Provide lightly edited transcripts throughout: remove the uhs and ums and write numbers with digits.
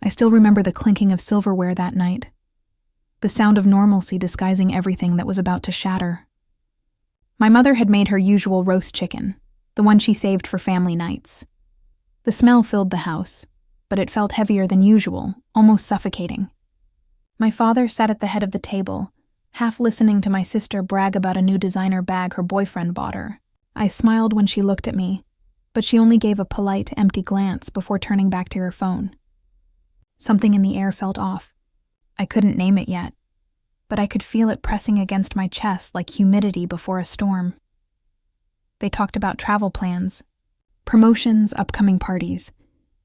I still remember the clinking of silverware that night, the sound of normalcy disguising everything that was about to shatter. My mother had made her usual roast chicken, the one she saved for family nights. The smell filled the house, but it felt heavier than usual, almost suffocating. My father sat at the head of the table, half listening to my sister brag about a new designer bag her boyfriend bought her. I smiled when she looked at me, but she only gave a polite, empty glance before turning back to her phone. Something in the air felt off. I couldn't name it yet, but I could feel it pressing against my chest like humidity before a storm. They talked about travel plans, promotions, upcoming parties.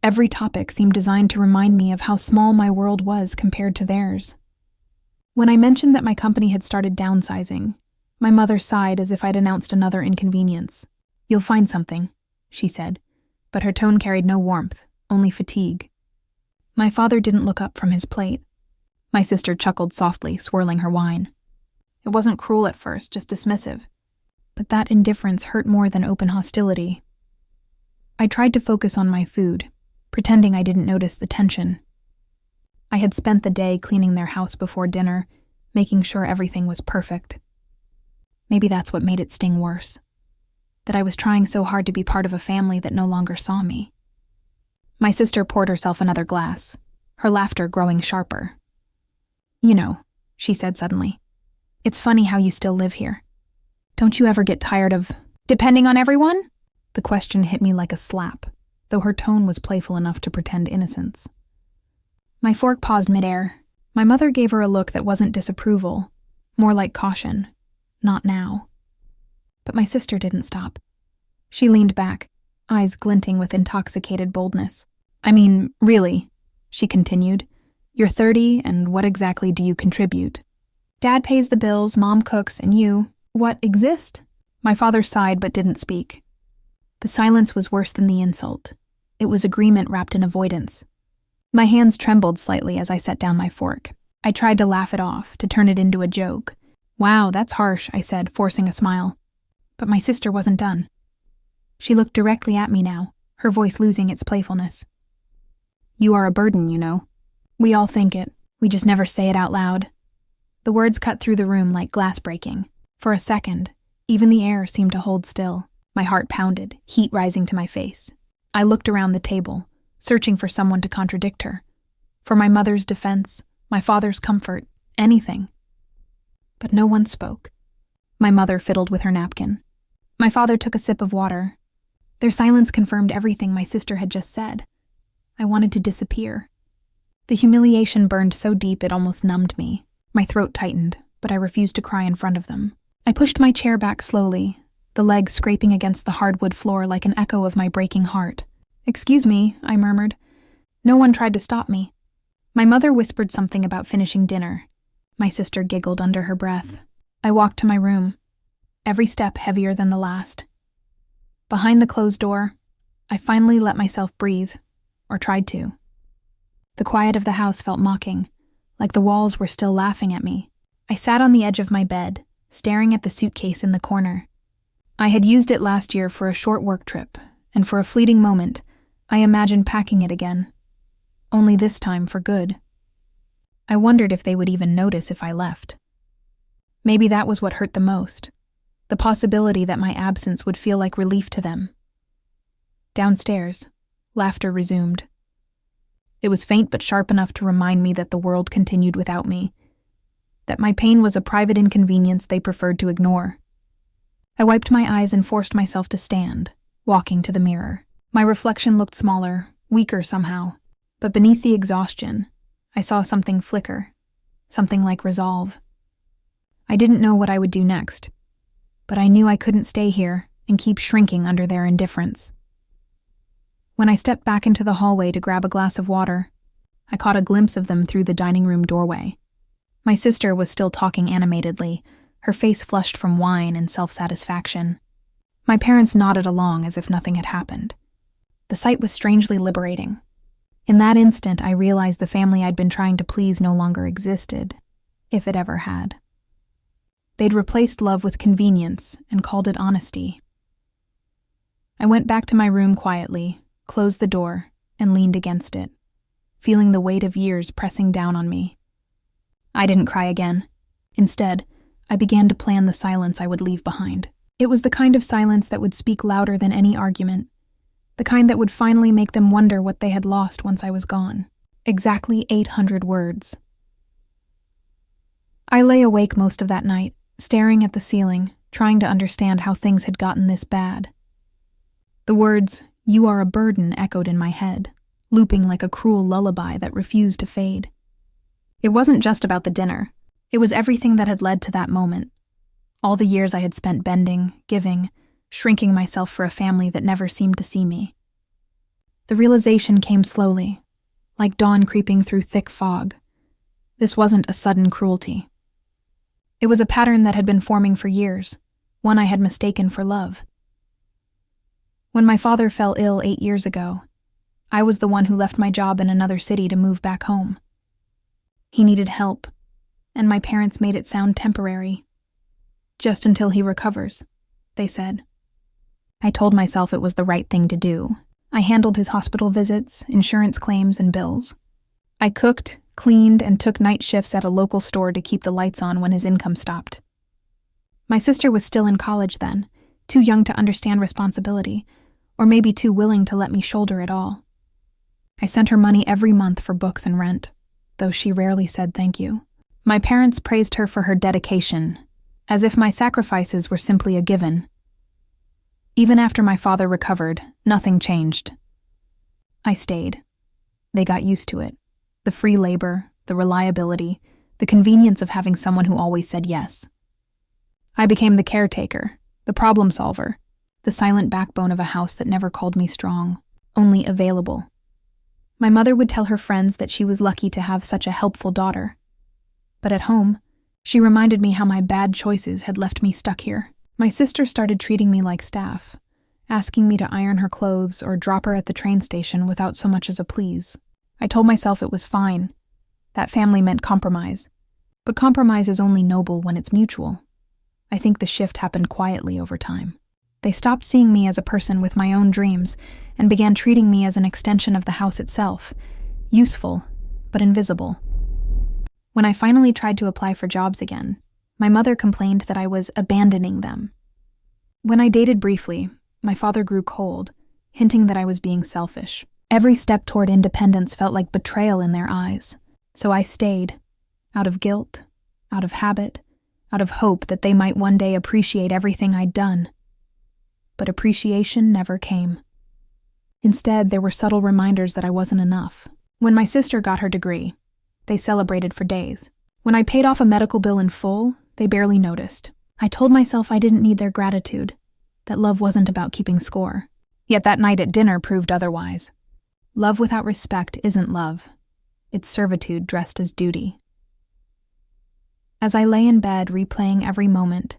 Every topic seemed designed to remind me of how small my world was compared to theirs. When I mentioned that my company had started downsizing, my mother sighed as if I'd announced another inconvenience. "You'll find something," she said, but her tone carried no warmth, only fatigue. My father didn't look up from his plate. My sister chuckled softly, swirling her wine. It wasn't cruel at first, just dismissive. But that indifference hurt more than open hostility. I tried to focus on my food, pretending I didn't notice the tension. I had spent the day cleaning their house before dinner, making sure everything was perfect. Maybe that's what made it sting worse. That I was trying so hard to be part of a family that no longer saw me. My sister poured herself another glass, her laughter growing sharper. "You know," she said suddenly, "it's funny how you still live here. Don't you ever get tired of depending on everyone?" The question hit me like a slap, though her tone was playful enough to pretend innocence. My fork paused midair. My mother gave her a look that wasn't disapproval, more like caution. Not now. But my sister didn't stop. She leaned back, eyes glinting with intoxicated boldness. "I mean, really," she continued, "you're 30, and what exactly do you contribute? Dad pays the bills, Mom cooks, and you, what, exist?" My father sighed but didn't speak. The silence was worse than the insult. It was agreement wrapped in avoidance. My hands trembled slightly as I set down my fork. I tried to laugh it off, to turn it into a joke. "Wow, that's harsh," I said, forcing a smile. But my sister wasn't done. She looked directly at me now, her voice losing its playfulness. "You are a burden, you know. We all think it. We just never say it out loud." The words cut through the room like glass breaking. For a second, even the air seemed to hold still. My heart pounded, heat rising to my face. I looked around the table, searching for someone to contradict her. For my mother's defense, my father's comfort, anything. But no one spoke. My mother fiddled with her napkin. My father took a sip of water. Their silence confirmed everything my sister had just said. I wanted to disappear. The humiliation burned so deep it almost numbed me. My throat tightened, but I refused to cry in front of them. I pushed my chair back slowly, the legs scraping against the hardwood floor like an echo of my breaking heart. "Excuse me," I murmured. No one tried to stop me. My mother whispered something about finishing dinner. My sister giggled under her breath. I walked to my room, every step heavier than the last. Behind the closed door, I finally let myself breathe, or tried to. The quiet of the house felt mocking, like the walls were still laughing at me. I sat on the edge of my bed, staring at the suitcase in the corner. I had used it last year for a short work trip, and for a fleeting moment, I imagined packing it again. Only this time for good. I wondered if they would even notice if I left. Maybe that was what hurt the most, the possibility that my absence would feel like relief to them. Downstairs, laughter resumed. It was faint but sharp enough to remind me that the world continued without me, that my pain was a private inconvenience they preferred to ignore. I wiped my eyes and forced myself to stand, walking to the mirror. My reflection looked smaller, weaker somehow, but beneath the exhaustion, I saw something flicker, something like resolve. I didn't know what I would do next, but I knew I couldn't stay here and keep shrinking under their indifference. When I stepped back into the hallway to grab a glass of water, I caught a glimpse of them through the dining room doorway. My sister was still talking animatedly, her face flushed from wine and self-satisfaction. My parents nodded along as if nothing had happened. The sight was strangely liberating. In that instant, I realized the family I'd been trying to please no longer existed, if it ever had. They'd replaced love with convenience and called it honesty. I went back to my room quietly, closed the door, and leaned against it. feeling the weight of years pressing down on me. I didn't cry again. Instead, I began to plan the silence I would leave behind. It was the kind of silence that would speak louder than any argument, the kind that would finally make them wonder what they had lost once I was gone. Exactly 800 words. I lay awake most of that night, staring at the ceiling, trying to understand how things had gotten this bad. The words, "You are a burden," echoed in my head, looping like a cruel lullaby that refused to fade. It wasn't just about the dinner. It was everything that had led to that moment. All the years I had spent bending, giving, shrinking myself for a family that never seemed to see me. The realization came slowly, like dawn creeping through thick fog. This wasn't a sudden cruelty. It was a pattern that had been forming for years, one I had mistaken for love. When my father fell ill 8 years ago, I was the one who left my job in another city to move back home. He needed help, and my parents made it sound temporary. Just until he recovers, they said. I told myself it was the right thing to do. I handled his hospital visits, insurance claims, and bills. I cooked, cleaned, and took night shifts at a local store to keep the lights on when his income stopped. My sister was still in college then, too young to understand responsibility, or maybe too willing to let me shoulder it all. I sent her money every month for books and rent, though she rarely said thank you. My parents praised her for her dedication, as if my sacrifices were simply a given. Even after my father recovered, nothing changed. I stayed. They got used to it. The free labor, the reliability, the convenience of having someone who always said yes. I became the caretaker, the problem solver, the silent backbone of a house that never called me strong, only available. My mother would tell her friends that she was lucky to have such a helpful daughter. But at home, she reminded me how my bad choices had left me stuck here. My sister started treating me like staff, asking me to iron her clothes or drop her at the train station without so much as a please. I told myself it was fine. That family meant compromise. But compromise is only noble when it's mutual. I think the shift happened quietly over time. They stopped seeing me as a person with my own dreams and began treating me as an extension of the house itself, useful, but invisible. When I finally tried to apply for jobs again, my mother complained that I was abandoning them. When I dated briefly, my father grew cold, hinting that I was being selfish. Every step toward independence felt like betrayal in their eyes, so I stayed, out of guilt, out of habit, out of hope that they might one day appreciate everything I'd done. But appreciation never came. Instead, there were subtle reminders that I wasn't enough. When my sister got her degree, they celebrated for days. When I paid off a medical bill in full, they barely noticed. I told myself I didn't need their gratitude, that love wasn't about keeping score. Yet that night at dinner proved otherwise. Love without respect isn't love. It's servitude dressed as duty. As I lay in bed replaying every moment,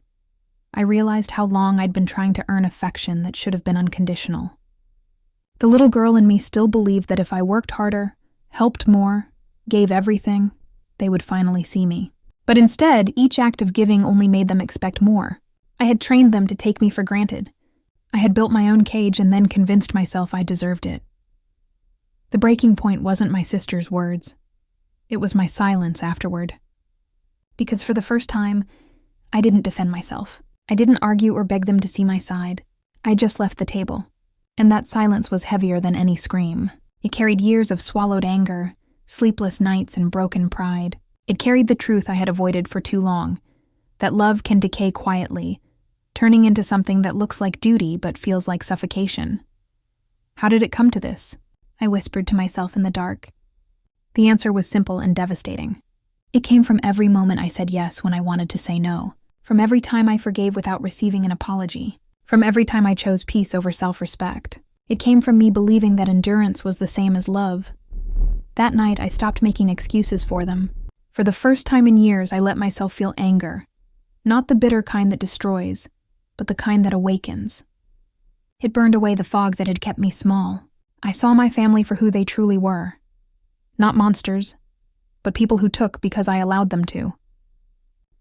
I realized how long I'd been trying to earn affection that should have been unconditional. The little girl in me still believed that if I worked harder, helped more, gave everything, they would finally see me. But instead, each act of giving only made them expect more. I had trained them to take me for granted. I had built my own cage and then convinced myself I deserved it. The breaking point wasn't my sister's words. It was my silence afterward. Because for the first time, I didn't defend myself. I didn't argue or beg them to see my side. I just left the table. And that silence was heavier than any scream. It carried years of swallowed anger, sleepless nights, and broken pride. It carried the truth I had avoided for too long, that love can decay quietly, turning into something that looks like duty but feels like suffocation. How did it come to this? I whispered to myself in the dark. The answer was simple and devastating. It came from every moment I said yes when I wanted to say no, from every time I forgave without receiving an apology, from every time I chose peace over self-respect. It came from me believing that endurance was the same as love. That night, I stopped making excuses for them. For the first time in years, I let myself feel anger. Not the bitter kind that destroys, but the kind that awakens. It burned away the fog that had kept me small. I saw my family for who they truly were. Not monsters, but people who took because I allowed them to.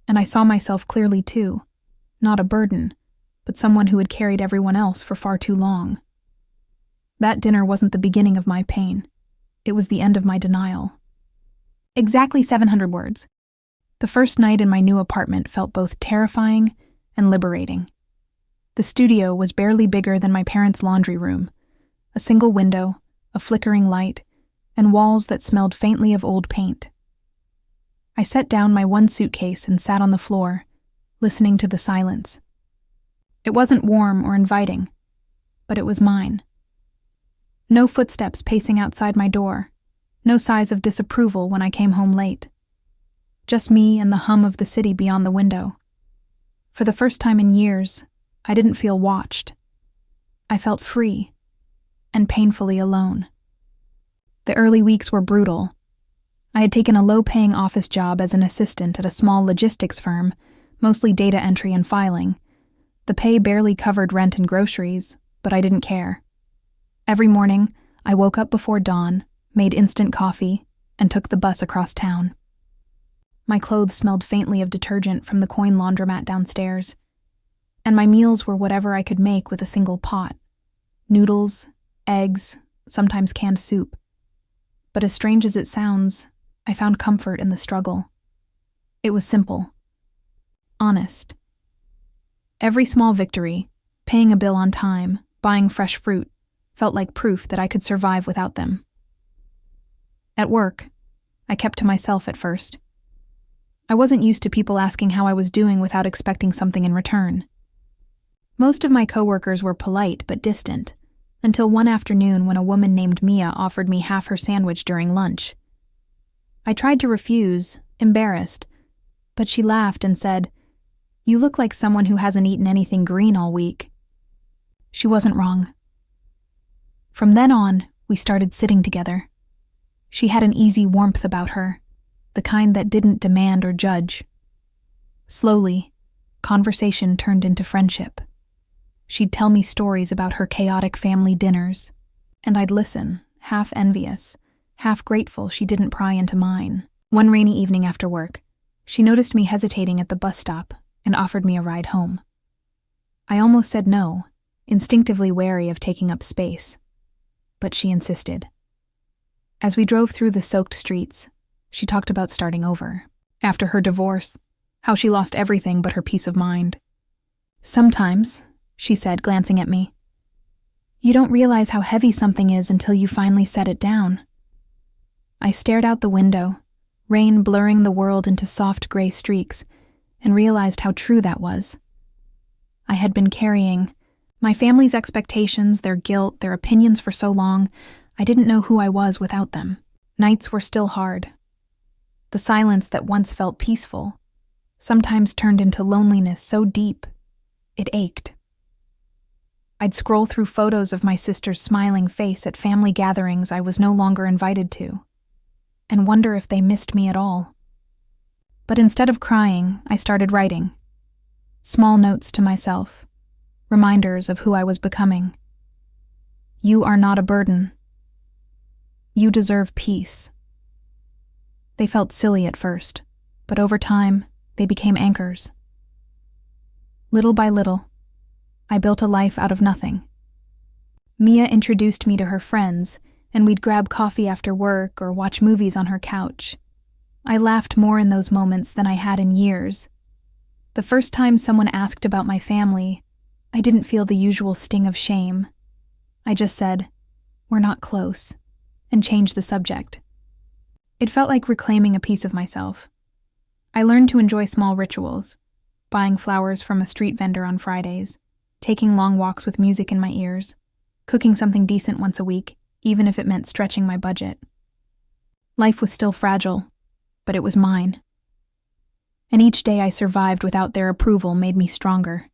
And I saw myself clearly too. Not a burden, but someone who had carried everyone else for far too long. That dinner wasn't the beginning of my pain. It was the end of my denial. Exactly 700 words. The first night in my new apartment felt both terrifying and liberating. The studio was barely bigger than my parents' laundry room. A single window, a flickering light, and walls that smelled faintly of old paint. I set down my one suitcase and sat on the floor, listening to the silence. It wasn't warm or inviting, but it was mine. No footsteps pacing outside my door, no sighs of disapproval when I came home late. Just me and the hum of the city beyond the window. For the first time in years, I didn't feel watched. I felt free and painfully alone. The early weeks were brutal. I had taken a low-paying office job as an assistant at a small logistics firm, mostly data entry and filing. The pay barely covered rent and groceries, but I didn't care. Every morning, I woke up before dawn, made instant coffee, and took the bus across town. My clothes smelled faintly of detergent from the coin laundromat downstairs, and my meals were whatever I could make with a single pot. Noodles, eggs, sometimes canned soup. But as strange as it sounds, I found comfort in the struggle. It was simple. Honest. Every small victory, paying a bill on time, buying fresh fruit, felt like proof that I could survive without them. At work, I kept to myself at first. I wasn't used to people asking how I was doing without expecting something in return. Most of my coworkers were polite but distant, until one afternoon when a woman named Mia offered me half her sandwich during lunch. I tried to refuse, embarrassed, but she laughed and said, "You look like someone who hasn't eaten anything green all week." She wasn't wrong. From then on, we started sitting together. She had an easy warmth about her, the kind that didn't demand or judge. Slowly, conversation turned into friendship. She'd tell me stories about her chaotic family dinners, and I'd listen, half envious, half grateful she didn't pry into mine. One rainy evening after work, she noticed me hesitating at the bus stop and offered me a ride home. I almost said no, instinctively wary of taking up space, but she insisted. As we drove through the soaked streets, she talked about starting over. After her divorce, how she lost everything but her peace of mind. "Sometimes," she said, glancing at me, "you don't realize how heavy something is until you finally set it down." I stared out the window, rain blurring the world into soft gray streaks, and realized how true that was. I had been carrying my family's expectations, their guilt, their opinions for so long, I didn't know who I was without them. Nights were still hard. The silence that once felt peaceful sometimes turned into loneliness so deep, it ached. I'd scroll through photos of my sister's smiling face at family gatherings I was no longer invited to, and wonder if they missed me at all. But instead of crying, I started writing. Small notes to myself, reminders of who I was becoming. You are not a burden. You deserve peace. They felt silly at first, but over time, they became anchors. Little by little, I built a life out of nothing. Mia introduced me to her friends, and we'd grab coffee after work or watch movies on her couch. I laughed more in those moments than I had in years. The first time someone asked about my family, I didn't feel the usual sting of shame. I just said, "We're not close," and changed the subject. It felt like reclaiming a piece of myself. I learned to enjoy small rituals, buying flowers from a street vendor on Fridays, taking long walks with music in my ears, cooking something decent once a week, even if it meant stretching my budget. Life was still fragile, but it was mine. And each day I survived without their approval made me stronger.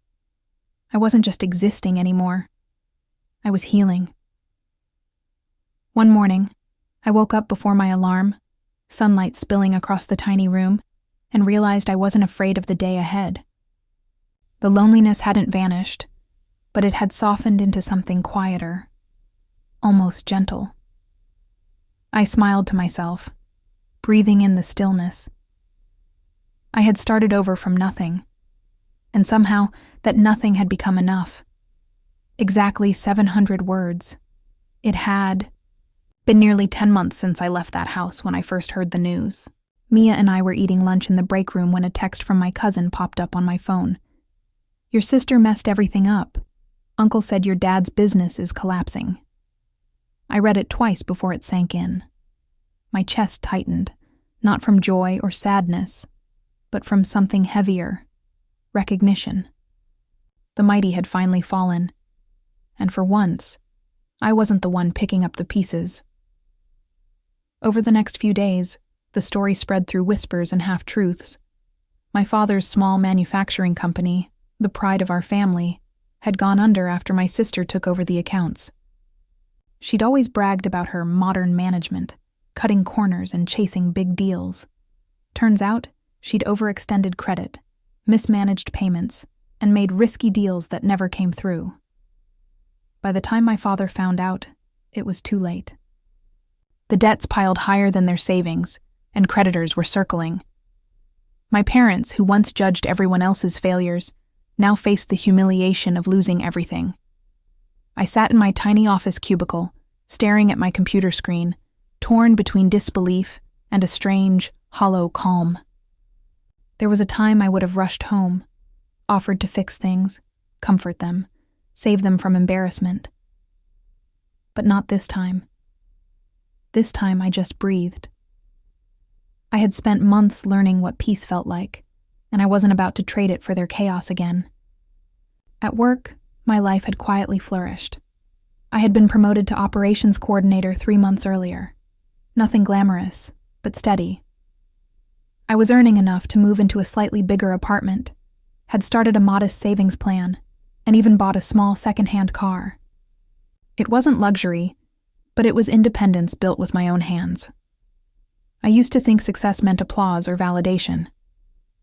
I wasn't just existing anymore. I was healing. One morning, I woke up before my alarm, sunlight spilling across the tiny room, and realized I wasn't afraid of the day ahead. The loneliness hadn't vanished, but it had softened into something quieter, almost gentle. I smiled to myself, breathing in the stillness. I had started over from nothing, and somehow that nothing had become enough. Exactly 700 words. It had Been nearly 10 months since I left that house when I first heard the news. Mia and I were eating lunch in the break room when a text from my cousin popped up on my phone. Your sister messed everything up. Uncle said your dad's business is collapsing. I read it twice before it sank in. My chest tightened, not from joy or sadness, but from something heavier, recognition. The mighty had finally fallen, and for once, I wasn't the one picking up the pieces. Over the next few days, the story spread through whispers and half-truths. My father's small manufacturing company, the pride of our family, had gone under after my sister took over the accounts. She'd always bragged about her modern management, cutting corners and chasing big deals. Turns out, she'd overextended credit, mismanaged payments, and made risky deals that never came through. By the time my father found out, it was too late. The debts piled higher than their savings, and creditors were circling. My parents, who once judged everyone else's failures, now faced the humiliation of losing everything. I sat in my tiny office cubicle, staring at my computer screen, torn between disbelief and a strange, hollow calm. There was a time I would have rushed home, offered to fix things, comfort them, save them from embarrassment. But not this time. This time I just breathed. I had spent months learning what peace felt like, and I wasn't about to trade it for their chaos again. At work, my life had quietly flourished. I had been promoted to operations coordinator 3 months earlier. Nothing glamorous, but steady. I was earning enough to move into a slightly bigger apartment, had started a modest savings plan, and even bought a small second-hand car. It wasn't luxury, but it was independence built with my own hands. I used to think success meant applause or validation.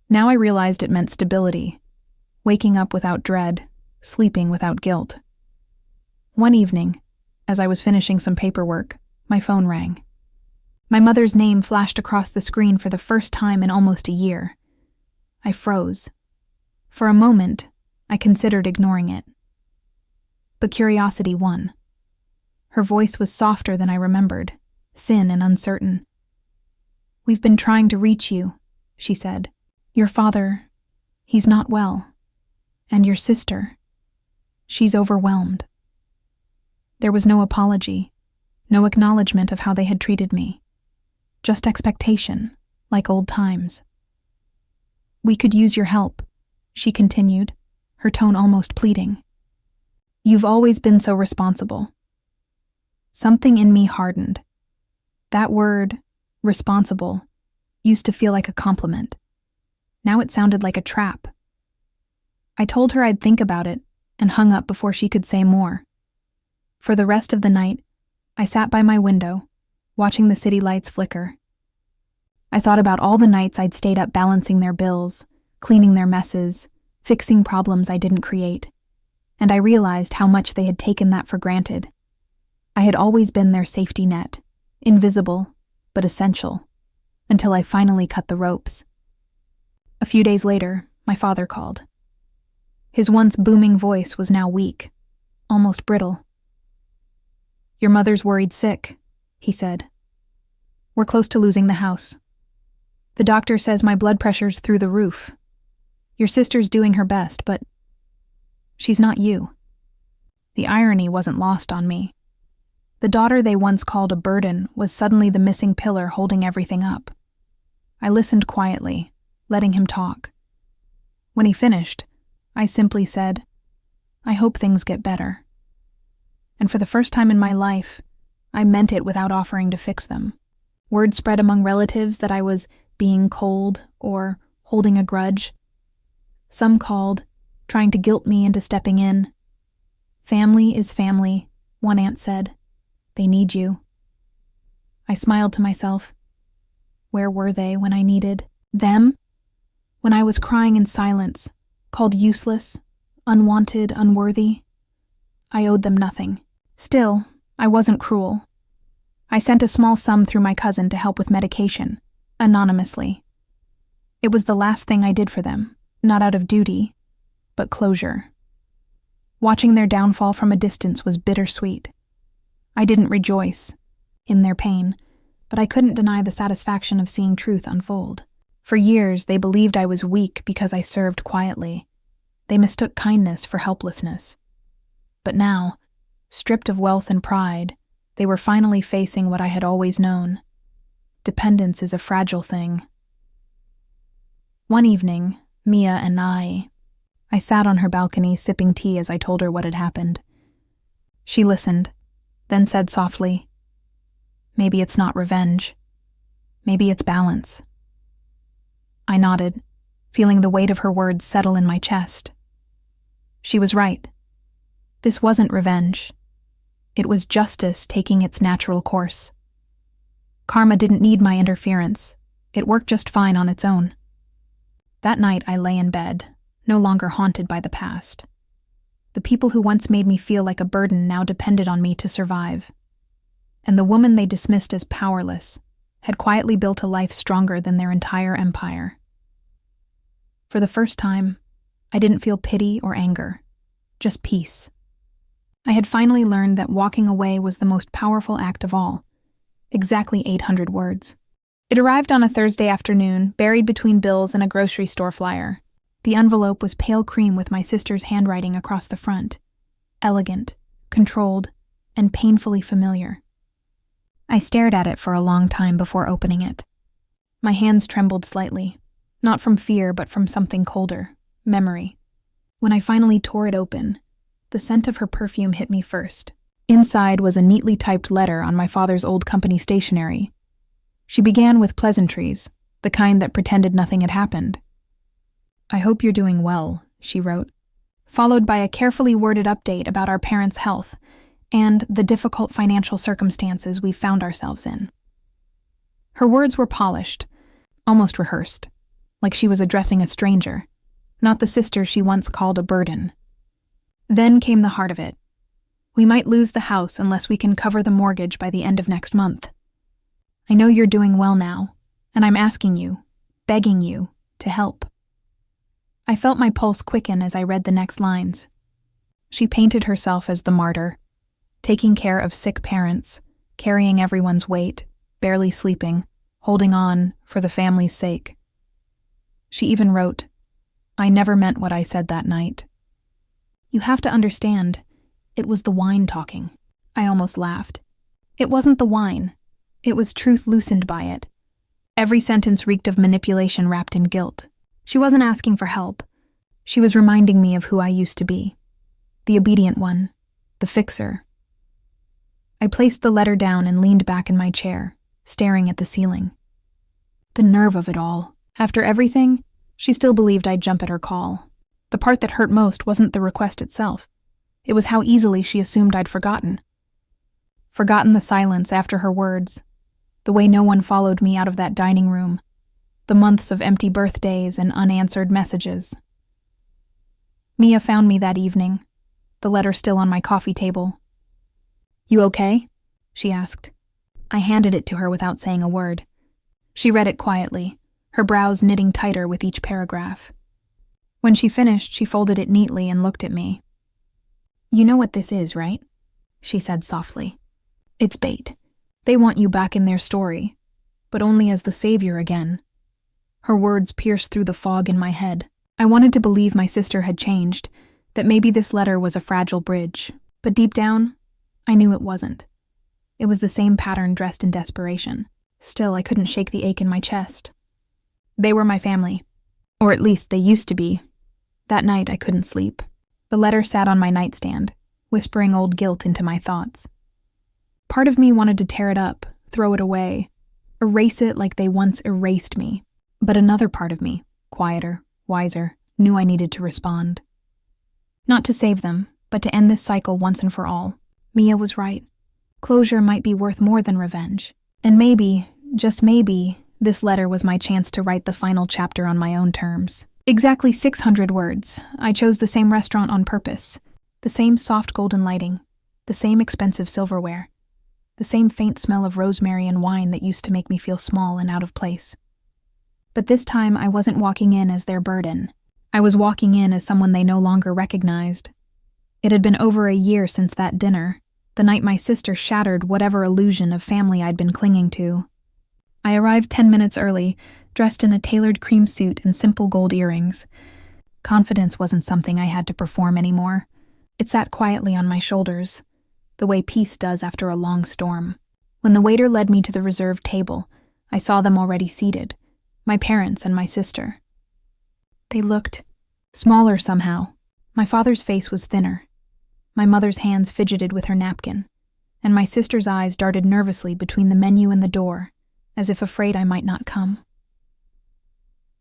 Now I realized it meant stability, waking up without dread, sleeping without guilt. One evening, as I was finishing some paperwork, my phone rang. My mother's name flashed across the screen for the first time in almost a year. I froze. For a moment, I considered ignoring it. But curiosity won. Her voice was softer than I remembered, thin and uncertain. "We've been trying to reach you," she said. "Your father, he's not well. And your sister, she's overwhelmed." There was no apology, no acknowledgement of how they had treated me. Just expectation, like old times. "We could use your help," she continued, her tone almost pleading. "You've always been so responsible." Something in me hardened. That word, responsible, used to feel like a compliment. Now it sounded like a trap. I told her I'd think about it and hung up before she could say more. For the rest of the night, I sat by my window, watching the city lights flicker. I thought about all the nights I'd stayed up balancing their bills, cleaning their messes, fixing problems I didn't create, and I realized how much they had taken that for granted. I had always been their safety net, invisible, but essential, until I finally cut the ropes. A few days later, my father called. His once booming voice was now weak, almost brittle. "Your mother's worried sick," he said. "We're close to losing the house. The doctor says my blood pressure's through the roof. Your sister's doing her best, but she's not you." The irony wasn't lost on me. The daughter they once called a burden was suddenly the missing pillar holding everything up. I listened quietly, letting him talk. When he finished, I simply said, "I hope things get better." And for the first time in my life, I meant it without offering to fix them. Word spread among relatives that I was being cold or holding a grudge. Some called, trying to guilt me into stepping in. "Family is family," one aunt said. "They need you." I smiled to myself. Where were they when I needed them? When I was crying in silence, called useless, unwanted, unworthy? I owed them nothing. Still, I wasn't cruel. I sent a small sum through my cousin to help with medication, anonymously. It was the last thing I did for them, not out of duty, but closure. Watching their downfall from a distance was bittersweet. I didn't rejoice, in their pain, but I couldn't deny the satisfaction of seeing truth unfold. For years, they believed I was weak because I served quietly. They mistook kindness for helplessness. But now, stripped of wealth and pride, they were finally facing what I had always known. Dependence is a fragile thing. One evening, Mia and I sat on her balcony sipping tea as I told her what had happened. She listened, then said softly, "Maybe it's not revenge. Maybe it's balance." I nodded, feeling the weight of her words settle in my chest. She was right. This wasn't revenge. It was justice taking its natural course. Karma didn't need my interference. It worked just fine on its own. That night I lay in bed, no longer haunted by the past. The people who once made me feel like a burden now depended on me to survive. And the woman they dismissed as powerless had quietly built a life stronger than their entire empire. For the first time, I didn't feel pity or anger, just peace. I had finally learned that walking away was the most powerful act of all. Exactly 800 words. It arrived on a Thursday afternoon, buried between bills and a grocery store flyer. The envelope was pale cream with my sister's handwriting across the front. Elegant, controlled, and painfully familiar. I stared at it for a long time before opening it. My hands trembled slightly, not from fear but from something colder, memory. When I finally tore it open, the scent of her perfume hit me first. Inside was a neatly typed letter on my father's old company stationery. She began with pleasantries, the kind that pretended nothing had happened. "I hope you're doing well," she wrote, followed by a carefully worded update about our parents' health and the difficult financial circumstances we found ourselves in. Her words were polished, almost rehearsed, like she was addressing a stranger, not the sister she once called a burden. Then came the heart of it. "We might lose the house unless we can cover the mortgage by the end of next month. I know you're doing well now, and I'm asking you, begging you, to help." I felt my pulse quicken as I read the next lines. She painted herself as the martyr, taking care of sick parents, carrying everyone's weight, barely sleeping, holding on for the family's sake. She even wrote, "I never meant what I said that night. You have to understand, it was the wine talking." I almost laughed. It wasn't the wine. It was truth loosened by it. Every sentence reeked of manipulation wrapped in guilt. She wasn't asking for help. She was reminding me of who I used to be. The obedient one. The fixer. I placed the letter down and leaned back in my chair, staring at the ceiling. The nerve of it all. After everything, she still believed I'd jump at her call. The part that hurt most wasn't the request itself. It was how easily she assumed I'd forgotten. Forgotten the silence after her words, the way no one followed me out of that dining room, the months of empty birthdays and unanswered messages. Mia found me that evening, the letter still on my coffee table. "You okay?" she asked. I handed it to her without saying a word. She read it quietly, her brows knitting tighter with each paragraph. When she finished, she folded it neatly and looked at me. "You know what this is, right?" she said softly. "It's bait. They want you back in their story, but only as the savior again." Her words pierced through the fog in my head. I wanted to believe my sister had changed, that maybe this letter was a fragile bridge. But deep down, I knew it wasn't. It was the same pattern dressed in desperation. Still, I couldn't shake the ache in my chest. They were my family. Or at least they used to be. That night, I couldn't sleep. The letter sat on my nightstand, whispering old guilt into my thoughts. Part of me wanted to tear it up, throw it away, erase it like they once erased me. But another part of me, quieter, wiser, knew I needed to respond. Not to save them, but to end this cycle once and for all. Mia was right. Closure might be worth more than revenge. And maybe, just maybe, this letter was my chance to write the final chapter on my own terms. Exactly 600 words. I chose the same restaurant on purpose. The same soft golden lighting. The same expensive silverware. The same faint smell of rosemary and wine that used to make me feel small and out of place. But this time I wasn't walking in as their burden. I was walking in as someone they no longer recognized. It had been over a year since that dinner, the night my sister shattered whatever illusion of family I'd been clinging to. I arrived 10 minutes early, dressed in a tailored cream suit and simple gold earrings. Confidence wasn't something I had to perform anymore. It sat quietly on my shoulders, the way peace does after a long storm. When the waiter led me to the reserved table, I saw them already seated, my parents and my sister. They looked smaller somehow. My father's face was thinner. My mother's hands fidgeted with her napkin, and my sister's eyes darted nervously between the menu and the door, as if afraid I might not come.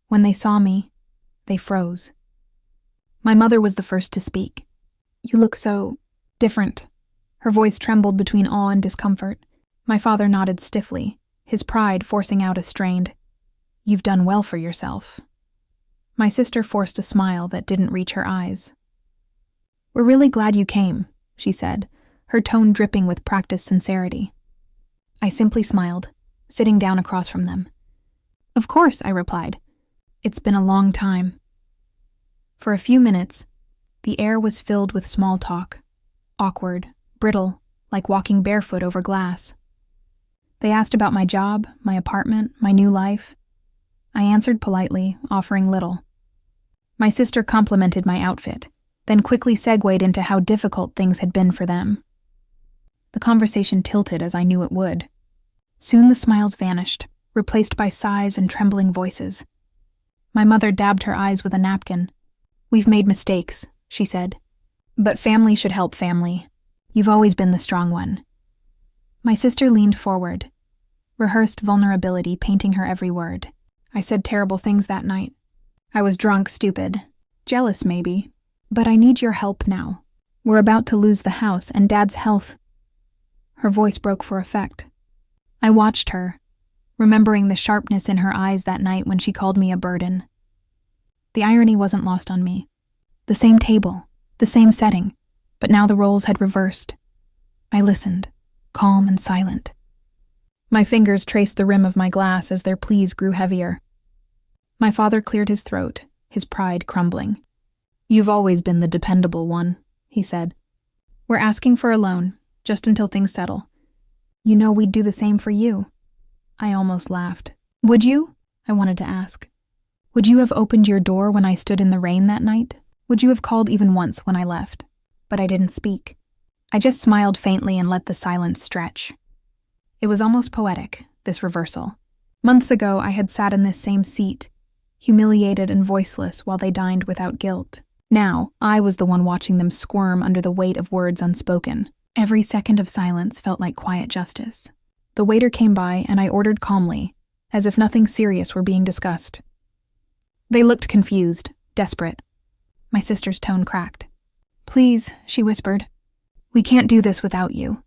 When they saw me, they froze. My mother was the first to speak. "You look so different." Her voice trembled between awe and discomfort. My father nodded stiffly, his pride forcing out a strained, "You've done well for yourself." My sister forced a smile that didn't reach her eyes. "We're really glad you came," she said, her tone dripping with practiced sincerity. I simply smiled, sitting down across from them. "Of course," I replied. "It's been a long time." For a few minutes, the air was filled with small talk, awkward, brittle, like walking barefoot over glass. They asked about my job, my apartment, my new life. I answered politely, offering little. My sister complimented my outfit, then quickly segued into how difficult things had been for them. The conversation tilted as I knew it would. Soon the smiles vanished, replaced by sighs and trembling voices. My mother dabbed her eyes with a napkin. "We've made mistakes," she said. "But family should help family. You've always been the strong one." My sister leaned forward, rehearsed vulnerability painting her every word. "I said terrible things that night. I was drunk, stupid, jealous maybe. But I need your help now. We're about to lose the house and Dad's health." Her voice broke for effect. I watched her, remembering the sharpness in her eyes that night when she called me a burden. The irony wasn't lost on me. The same table, the same setting, but now the roles had reversed. I listened, calm and silent. My fingers traced the rim of my glass as their pleas grew heavier. My father cleared his throat, his pride crumbling. "You've always been the dependable one," he said. "We're asking for a loan, just until things settle. You know we'd do the same for you." I almost laughed. "Would you?" I wanted to ask. "Would you have opened your door when I stood in the rain that night? Would you have called even once when I left?" But I didn't speak. I just smiled faintly and let the silence stretch. It was almost poetic, this reversal. Months ago, I had sat in this same seat, humiliated and voiceless while they dined without guilt. Now, I was the one watching them squirm under the weight of words unspoken. Every second of silence felt like quiet justice. The waiter came by and I ordered calmly, as if nothing serious were being discussed. They looked confused, desperate. My sister's tone cracked. "Please," she whispered. "We can't do this without you."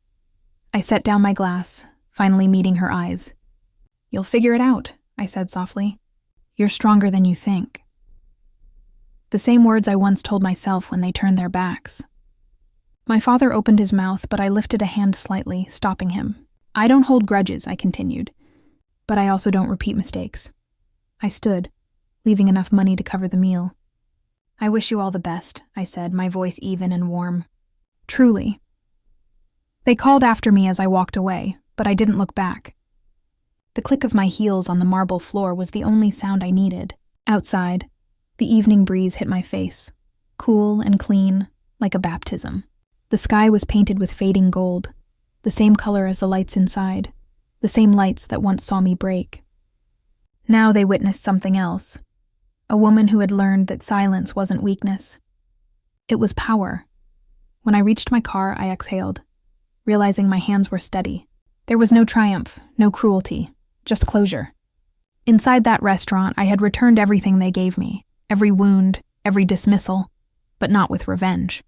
I set down my glass, finally meeting her eyes. "You'll figure it out," I said softly. "You're stronger than you think." The same words I once told myself when they turned their backs. My father opened his mouth, but I lifted a hand slightly, stopping him. "I don't hold grudges," I continued, "but I also don't repeat mistakes." I stood, leaving enough money to cover the meal. "I wish you all the best," I said, my voice even and warm. "Truly." They called after me as I walked away, but I didn't look back. The click of my heels on the marble floor was the only sound I needed. Outside, the evening breeze hit my face, cool and clean, like a baptism. The sky was painted with fading gold, the same color as the lights inside, the same lights that once saw me break. Now they witnessed something else, a woman who had learned that silence wasn't weakness. It was power. When I reached my car, I exhaled, realizing my hands were steady. There was no triumph, no cruelty, just closure. Inside that restaurant, I had returned everything they gave me, every wound, every dismissal, but not with revenge.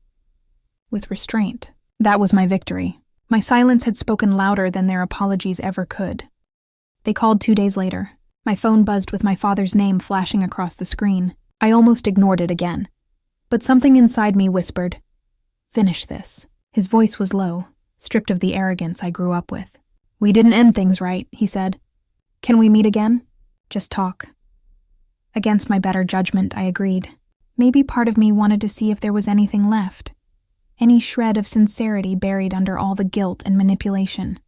With restraint. That was my victory. My silence had spoken louder than their apologies ever could. They called 2 days later. My phone buzzed with my father's name flashing across the screen. I almost ignored it again. But something inside me whispered, "Finish this." His voice was low, stripped of the arrogance I grew up with. "We didn't end things right," he said. "Can we meet again? Just talk." Against my better judgment, I agreed. Maybe part of me wanted to see if there was anything left. any shred of sincerity buried under all the guilt and manipulation.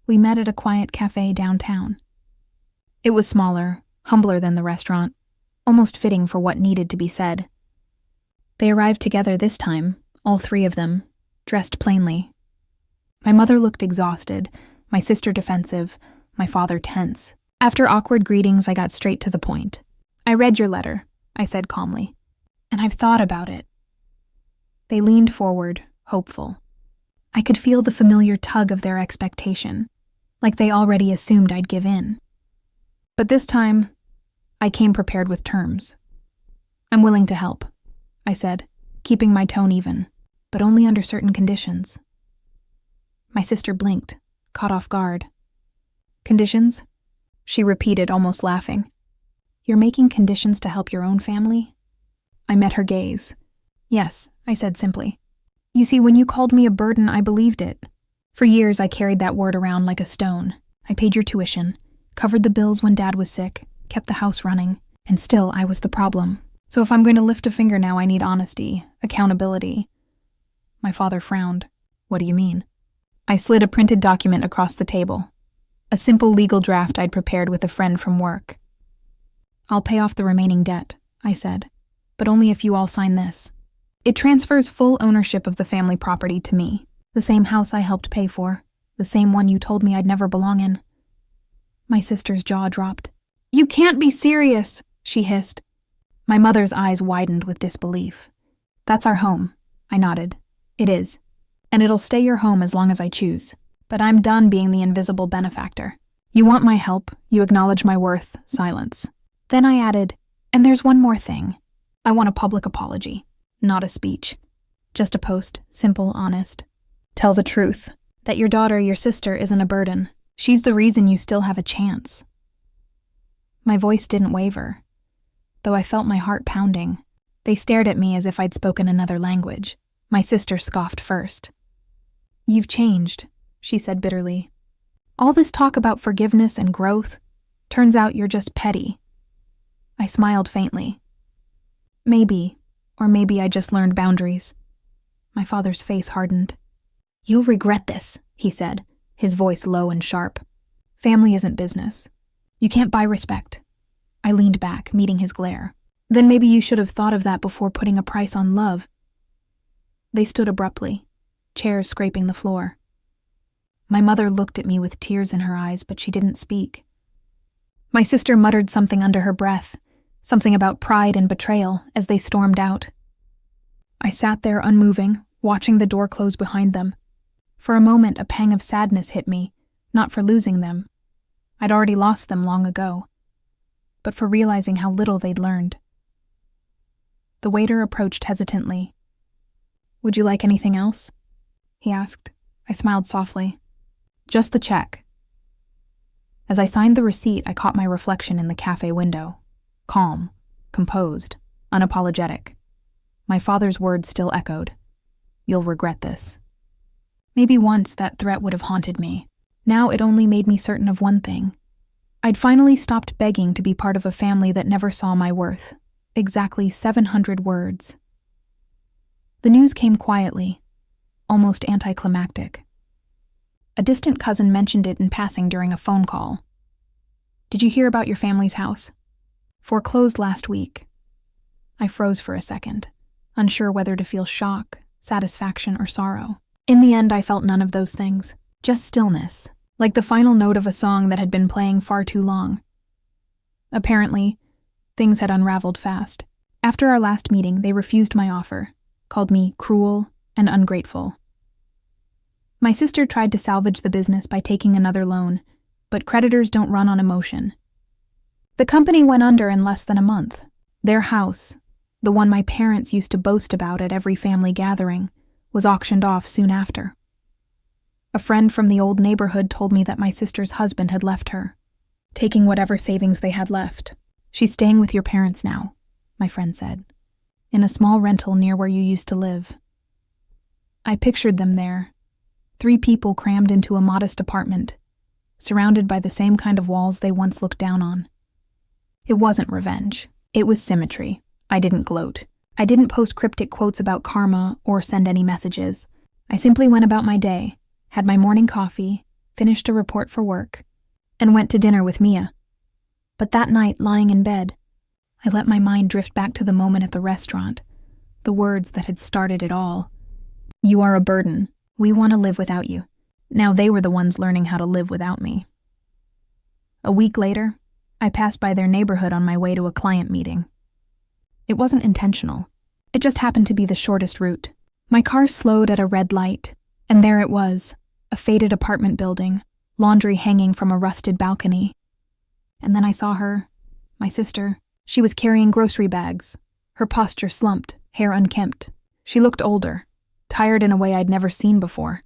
We met at a quiet cafe downtown. It was smaller, humbler than the restaurant, almost fitting for what needed to be said. They arrived together this time, all three of them, dressed plainly. My mother looked exhausted, my sister defensive, my father tense. After awkward greetings, I got straight to the point. "I read your letter," I said calmly, "and I've thought about it." They leaned forward, hopeful. I could feel the familiar tug of their expectation, like they already assumed I'd give in. But this time, I came prepared with terms. "I'm willing to help," I said, keeping my tone even, but only under certain conditions. My sister blinked, caught off guard. "Conditions?" she repeated, almost laughing. "You're making conditions to help your own family?" I met her gaze. "Yes," I said simply. "You see, when you called me a burden, I believed it. For years, I carried that word around like a stone. I paid your tuition, covered the bills when Dad was sick, kept the house running, and still I was the problem. So if I'm going to lift a finger now, I need honesty, accountability." My father frowned. "What do you mean?" I slid a printed document across the table. A simple legal draft I'd prepared with a friend from work. "I'll pay off the remaining debt," I said, "but only if you all sign this. It transfers full ownership of the family property to me, the same house I helped pay for, the same one you told me I'd never belong in." My sister's jaw dropped. "You can't be serious," she hissed. My mother's eyes widened with disbelief. "That's our home," I nodded. "It is. And it'll stay your home as long as I choose. But I'm done being the invisible benefactor. You want my help, you acknowledge my worth, silence." Then I added, "And there's one more thing. I want a public apology, not a speech. Just a post, simple, honest. Tell the truth, that your daughter, your sister, isn't a burden. She's the reason you still have a chance." My voice didn't waver, though I felt my heart pounding. They stared at me as if I'd spoken another language. My sister scoffed first. "You've changed," she said bitterly. "All this talk about forgiveness and growth, turns out you're just petty." I smiled faintly. "Maybe, or maybe I just learned boundaries." My father's face hardened. "You'll regret this," he said, his voice low and sharp. "Family isn't business. You can't buy respect." I leaned back, meeting his glare. "Then maybe you should have thought of that before putting a price on love." They stood abruptly, chairs scraping the floor. My mother looked at me with tears in her eyes, but she didn't speak. My sister muttered something under her breath, something about pride and betrayal, as they stormed out. I sat there unmoving, watching the door close behind them. For a moment, a pang of sadness hit me, not for losing them. I'd already lost them long ago, but for realizing how little they'd learned. The waiter approached hesitantly. "Would you like anything else?" he asked. I smiled softly. "Just the check." As I signed the receipt, I caught my reflection in the cafe window. Calm, composed, unapologetic. My father's words still echoed. "You'll regret this." Maybe once that threat would have haunted me. Now it only made me certain of one thing. I'd finally stopped begging to be part of a family that never saw my worth. Exactly 700 words. The news came quietly, almost anticlimactic. A distant cousin mentioned it in passing during a phone call. "Did you hear about your family's house? Foreclosed last week." I froze for a second, unsure whether to feel shock, satisfaction, or sorrow. In the end, I felt none of those things. Just stillness, like the final note of a song that had been playing far too long. Apparently, things had unraveled fast. After our last meeting, they refused my offer, called me cruel and ungrateful. My sister tried to salvage the business by taking another loan, but creditors don't run on emotion. The company went under in less than a month. Their house, the one my parents used to boast about at every family gathering, was auctioned off soon after. A friend from the old neighborhood told me that my sister's husband had left her, taking whatever savings they had left. "She's staying with your parents now," my friend said, "in a small rental near where you used to live." I pictured them there, 3 people crammed into a modest apartment, surrounded by the same kind of walls they once looked down on. It wasn't revenge. It was symmetry. I didn't gloat. I didn't post cryptic quotes about karma or send any messages. I simply went about my day, had my morning coffee, finished a report for work, and went to dinner with Mia. But that night, lying in bed, I let my mind drift back to the moment at the restaurant, the words that had started it all. "You are a burden. We want to live without you." Now they were the ones learning how to live without me. A week later, I passed by their neighborhood on my way to a client meeting. It wasn't intentional. It just happened to be the shortest route. My car slowed at a red light, and there it was, a faded apartment building, laundry hanging from a rusted balcony. And then I saw her, my sister. She was carrying grocery bags, her posture slumped, hair unkempt. She looked older, tired in a way I'd never seen before.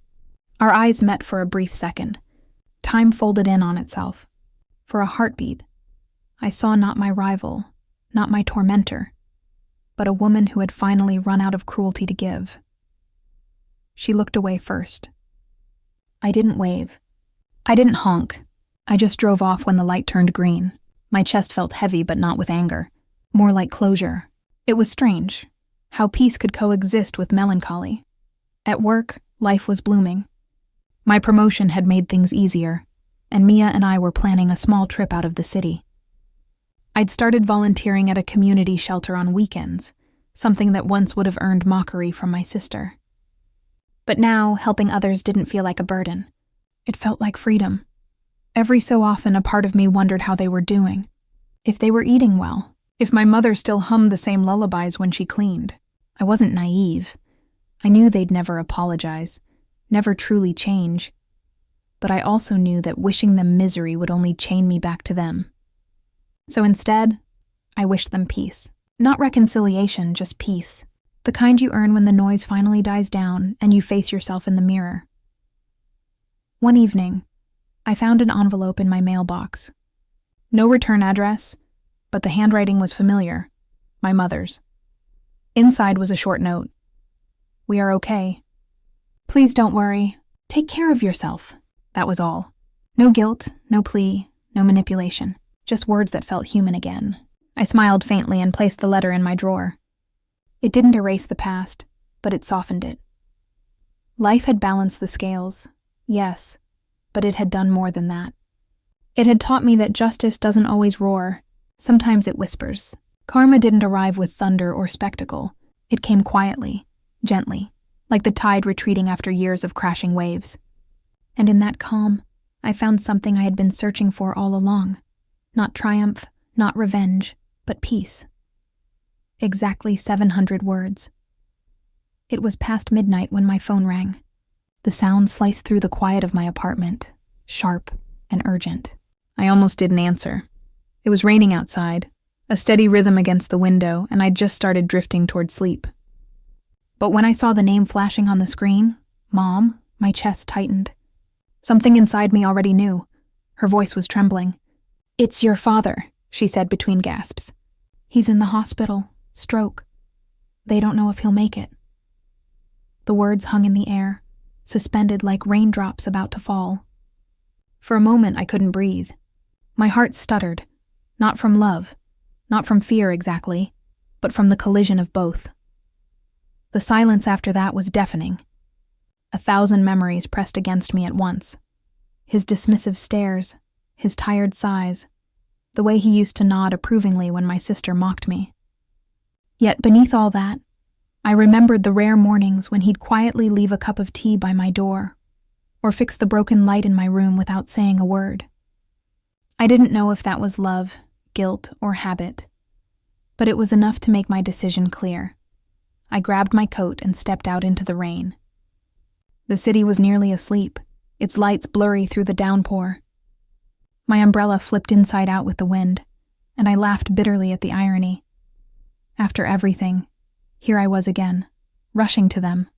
Our eyes met for a brief second. Time folded in on itself. For a heartbeat, I saw not my rival, not my tormentor, but a woman who had finally run out of cruelty to give. She looked away first. I didn't wave. I didn't honk. I just drove off when the light turned green. My chest felt heavy, but not with anger. More like closure. It was strange, how peace could coexist with melancholy. At work, life was blooming. My promotion had made things easier, and Mia and I were planning a small trip out of the city. I'd started volunteering at a community shelter on weekends, something that once would have earned mockery from my sister. But now, helping others didn't feel like a burden. It felt like freedom. Every so often, a part of me wondered how they were doing. If they were eating well. If my mother still hummed the same lullabies when she cleaned. I wasn't naive. I knew they'd never apologize, never truly change. But I also knew that wishing them misery would only chain me back to them. So instead, I wished them peace. Not reconciliation, just peace. The kind you earn when the noise finally dies down and you face yourself in the mirror. One evening, I found an envelope in my mailbox. No return address, but the handwriting was familiar, my mother's. Inside was a short note. "We are okay. Please don't worry. Take care of yourself." That was all. No guilt, no plea, no manipulation. Just words that felt human again. I smiled faintly and placed the letter in my drawer. It didn't erase the past, but it softened it. Life had balanced the scales, yes, but it had done more than that. It had taught me that justice doesn't always roar. Sometimes it whispers. Karma didn't arrive with thunder or spectacle. It came quietly, gently, like the tide retreating after years of crashing waves. And in that calm, I found something I had been searching for all along. Not triumph, not revenge, but peace. Exactly 700 words. It was past midnight when my phone rang. The sound sliced through the quiet of my apartment, sharp and urgent. I almost didn't answer. It was raining outside, a steady rhythm against the window, and I'd just started drifting toward sleep. But when I saw the name flashing on the screen, Mom, my chest tightened. Something inside me already knew. Her voice was trembling. "It's your father," she said between gasps. "He's in the hospital. Stroke. They don't know if he'll make it." The words hung in the air, suspended like raindrops about to fall. For a moment, I couldn't breathe. My heart stuttered, not from love, not from fear exactly, but from the collision of both. The silence after that was deafening. 1,000 memories pressed against me at once. His dismissive stares, his tired sighs, the way he used to nod approvingly when my sister mocked me. Yet beneath all that, I remembered the rare mornings when he'd quietly leave a cup of tea by my door, or fix the broken light in my room without saying a word. I didn't know if that was love, guilt, or habit, but it was enough to make my decision clear. I grabbed my coat and stepped out into the rain. The city was nearly asleep, its lights blurry through the downpour. My umbrella flipped inside out with the wind, and I laughed bitterly at the irony. After everything, here I was again, rushing to them.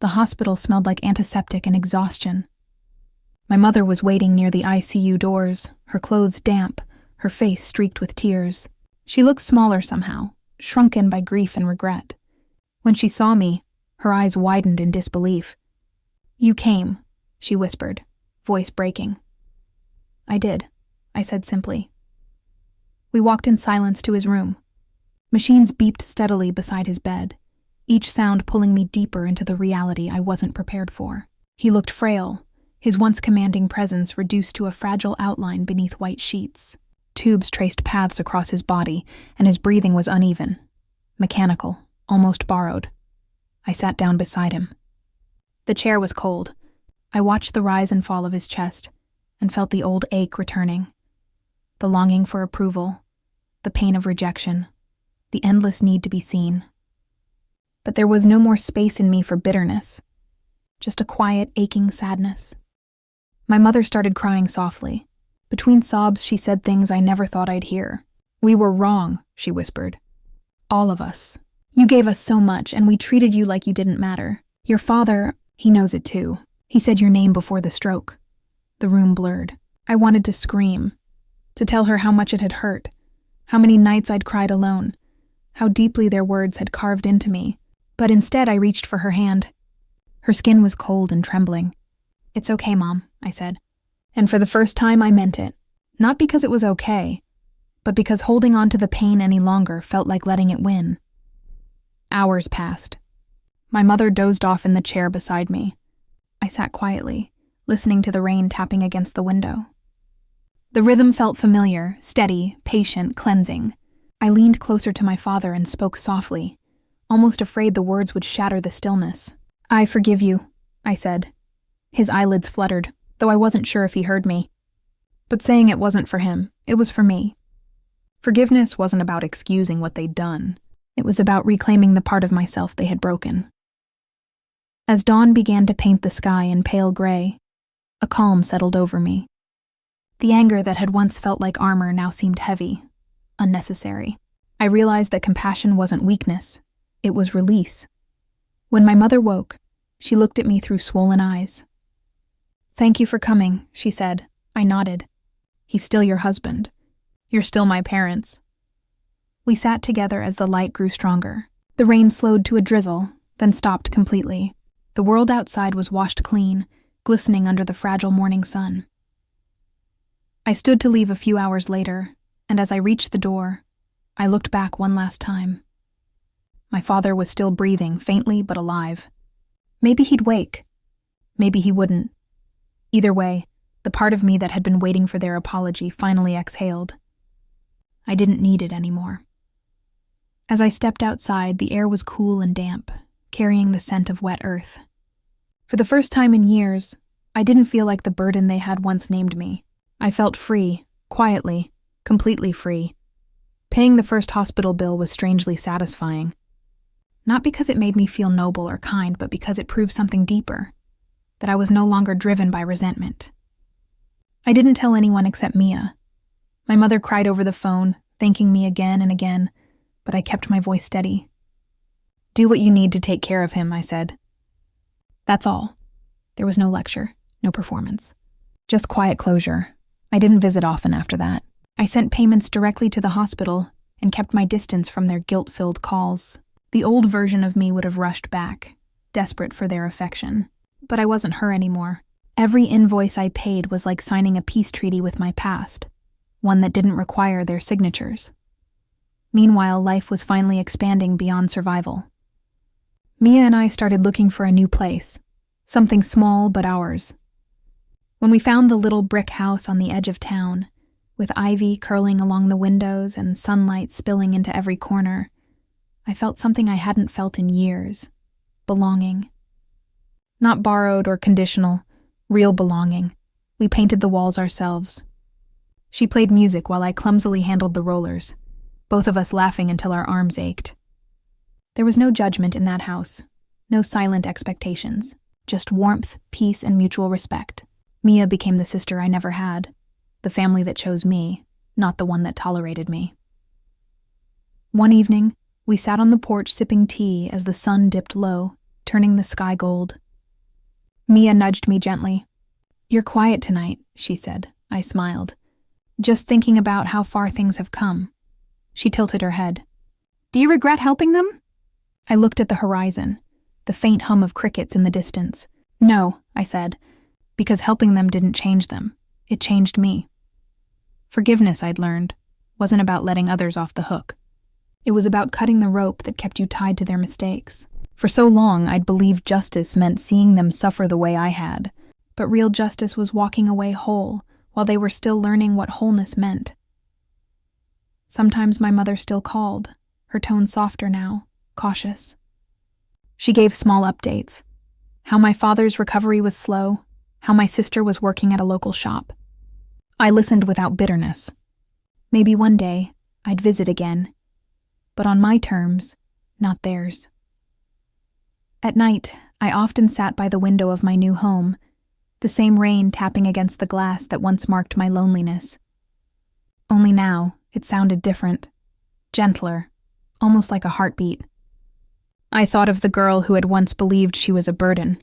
The hospital smelled like antiseptic and exhaustion. My mother was waiting near the ICU doors, her clothes damp, her face streaked with tears. She looked smaller somehow, shrunken by grief and regret. When she saw me, her eyes widened in disbelief. "You came," she whispered, voice breaking. "I did," I said simply. We walked in silence to his room. Machines beeped steadily beside his bed, each sound pulling me deeper into the reality I wasn't prepared for. He looked frail, his once commanding presence reduced to a fragile outline beneath white sheets. Tubes traced paths across his body, and his breathing was uneven, mechanical, almost borrowed. I sat down beside him. The chair was cold. I watched the rise and fall of his chest, and felt the old ache returning. The longing for approval, the pain of rejection, the endless need to be seen. But there was no more space in me for bitterness, just a quiet, aching sadness. My mother started crying softly. Between sobs, she said things I never thought I'd hear. "We were wrong," she whispered. "All of us. You gave us so much, and we treated you like you didn't matter. Your father, he knows it too. He said your name before the stroke." The room blurred. I wanted to scream, to tell her how much it had hurt, how many nights I'd cried alone, how deeply their words had carved into me. But instead I reached for her hand. Her skin was cold and trembling. "It's okay, Mom," I said. And for the first time I meant it. Not because it was okay, but because holding on to the pain any longer felt like letting it win. Hours passed. My mother dozed off in the chair beside me. I sat quietly, listening to the rain tapping against the window. The rhythm felt familiar, steady, patient, cleansing. I leaned closer to my father and spoke softly, almost afraid the words would shatter the stillness. "I forgive you," I said. His eyelids fluttered, though I wasn't sure if he heard me. But saying it wasn't for him, it was for me. Forgiveness wasn't about excusing what they'd done. It was about reclaiming the part of myself they had broken. As dawn began to paint the sky in pale gray, a calm settled over me. The anger that had once felt like armor now seemed heavy, unnecessary. I realized that compassion wasn't weakness, it was release. When my mother woke, she looked at me through swollen eyes. "Thank you for coming," she said. I nodded. "He's still your husband. You're still my parents." We sat together as the light grew stronger. The rain slowed to a drizzle, then stopped completely. The world outside was washed clean, glistening under the fragile morning sun. I stood to leave a few hours later, and as I reached the door, I looked back one last time. My father was still breathing, faintly but alive. Maybe he'd wake. Maybe he wouldn't. Either way, the part of me that had been waiting for their apology finally exhaled. I didn't need it anymore. As I stepped outside, the air was cool and damp, carrying the scent of wet earth. For the first time in years, I didn't feel like the burden they had once named me. I felt free, quietly, completely free. Paying the first hospital bill was strangely satisfying. Not because it made me feel noble or kind, but because it proved something deeper, that I was no longer driven by resentment. I didn't tell anyone except Mia. My mother cried over the phone, thanking me again and again, but I kept my voice steady. "Do what you need to take care of him," I said. That's all. There was no lecture, no performance. Just quiet closure. I didn't visit often after that. I sent payments directly to the hospital and kept my distance from their guilt-filled calls. The old version of me would have rushed back, desperate for their affection. But I wasn't her anymore. Every invoice I paid was like signing a peace treaty with my past, one that didn't require their signatures. Meanwhile, life was finally expanding beyond survival. Mia and I started looking for a new place, something small but ours. When we found the little brick house on the edge of town, with ivy curling along the windows and sunlight spilling into every corner, I felt something I hadn't felt in years: belonging. Not borrowed or conditional, real belonging. We painted the walls ourselves. She played music while I clumsily handled the rollers, both of us laughing until our arms ached. There was no judgment in that house, no silent expectations, just warmth, peace, and mutual respect. Mia became the sister I never had, the family that chose me, not the one that tolerated me. One evening, we sat on the porch sipping tea as the sun dipped low, turning the sky gold. Mia nudged me gently. "You're quiet tonight," she said. I smiled. "Just thinking about how far things have come." She tilted her head. "Do you regret helping them?" I looked at the horizon, the faint hum of crickets in the distance. "No," I said, because helping them didn't change them. It changed me. Forgiveness, I'd learned, wasn't about letting others off the hook. It was about cutting the rope that kept you tied to their mistakes. For so long, I'd believed justice meant seeing them suffer the way I had, but real justice was walking away whole while they were still learning what wholeness meant. Sometimes my mother still called, her tone softer now, cautious. She gave small updates. How my father's recovery was slow, how my sister was working at a local shop. I listened without bitterness. Maybe one day, I'd visit again, but on my terms, not theirs. At night, I often sat by the window of my new home, the same rain tapping against the glass that once marked my loneliness. Only now, it sounded different, gentler, almost like a heartbeat. I thought of the girl who had once believed she was a burden.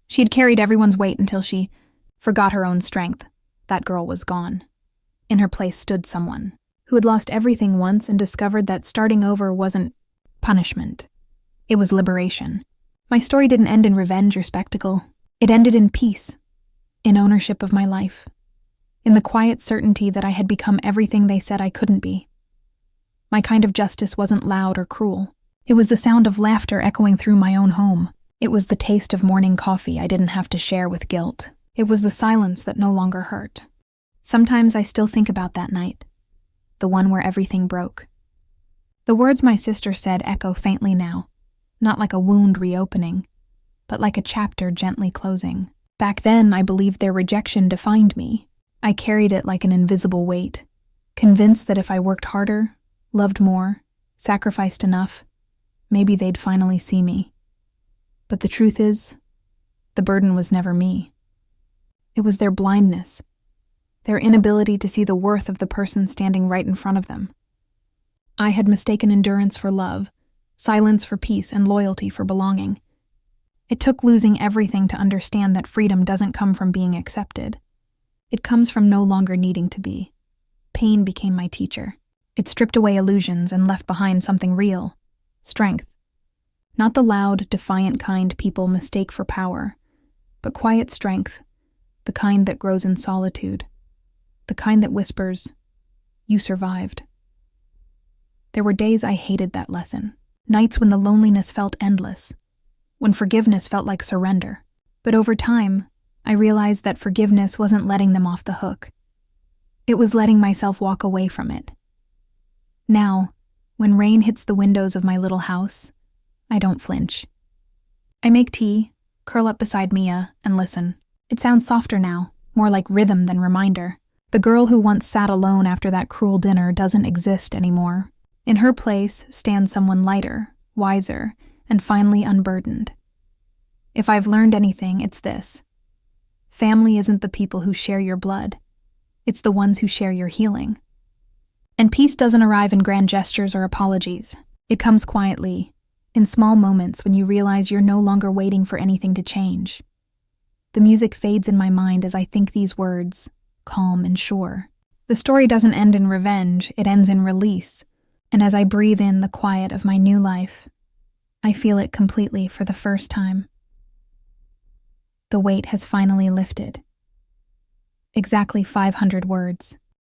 She had carried everyone's weight until she forgot her own strength. That girl was gone. In her place stood someone who had lost everything once and discovered that starting over wasn't punishment. It was liberation. My story didn't end in revenge or spectacle. It ended in peace, in ownership of my life, in the quiet certainty that I had become everything they said I couldn't be. My kind of justice wasn't loud or cruel. It was the sound of laughter echoing through my own home. It was the taste of morning coffee I didn't have to share with guilt. It was the silence that no longer hurt. Sometimes I still think about that night, the one where everything broke. The words my sister said echo faintly now, not like a wound reopening, but like a chapter gently closing. Back then, I believed their rejection defined me. I carried it like an invisible weight, convinced that if I worked harder, loved more, sacrificed enough, maybe they'd finally see me. But the truth is, the burden was never me. It was their blindness, their inability to see the worth of the person standing right in front of them. I had mistaken endurance for love, silence for peace, and loyalty for belonging. It took losing everything to understand that freedom doesn't come from being accepted. It comes from no longer needing to be. Pain became my teacher. It stripped away illusions and left behind something real, strength. Not the loud, defiant kind people mistake for power, but quiet strength, the kind that grows in solitude, the kind that whispers, "You survived." There were days I hated that lesson, nights when the loneliness felt endless, when forgiveness felt like surrender. But over time, I realized that forgiveness wasn't letting them off the hook. It was letting myself walk away from it. Now, when rain hits the windows of my little house, I don't flinch. I make tea, curl up beside Mia, and listen. It sounds softer now, more like rhythm than reminder. The girl who once sat alone after that cruel dinner doesn't exist anymore. In her place stands someone lighter, wiser, and finally unburdened. If I've learned anything, it's this. Family isn't the people who share your blood. It's the ones who share your healing. And peace doesn't arrive in grand gestures or apologies. It comes quietly, in small moments when you realize you're no longer waiting for anything to change. The music fades in my mind as I think these words, calm and sure. The story doesn't end in revenge, it ends in release. And as I breathe in the quiet of my new life, I feel it completely for the first time. The weight has finally lifted. Exactly 500 words.